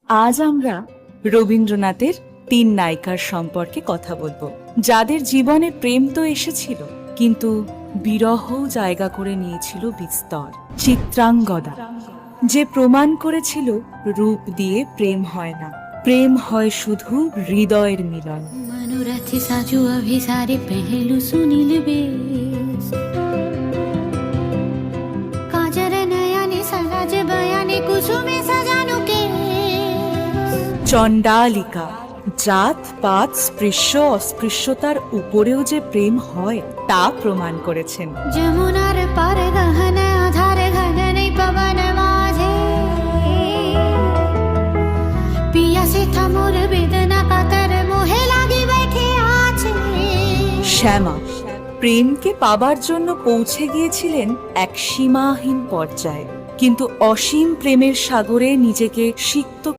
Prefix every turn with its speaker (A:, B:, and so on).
A: আজ আমরা রবীন্দ্রনাথের ৩ নায়িকার সম্পর্কে কথা বলবো, যাদের জীবনে প্রেম তো এসেছিল, কিন্তু বিরহও জায়গা করে নিয়েছিল বিস্তর। চিত্রাঙ্গদা, যে প্রমাণ করেছিল রূপ দিয়ে প্রেম হয় না, প্রেম হয় শুধু হৃদয়ের মিলন।
B: मनोरथी साजू अभी सारे पहलू सुनील बेस काजर नयाने सराज बयाने कुसुमे सजानो के
A: চণ্ডালিকা, জাত পাত স্পৃশ্য অস্পৃশ্যতার উপরেও যে প্রেম হয় তা প্রমাণ করেছেন।
B: যমুনার পার গহন আধার ঘন নেই পবন মাঝে পিয়া से था मोर বেদনা কাতর মোহে লাগি बैठे আছে।
A: শ্যামা প্রেমকে পাবার জন্য পৌঁছে গিয়েছিলেন এক সীমাহীন পর্যায়ে, কিন্তু অসীম প্রেমের সাগরে নিজেকে সিক্ত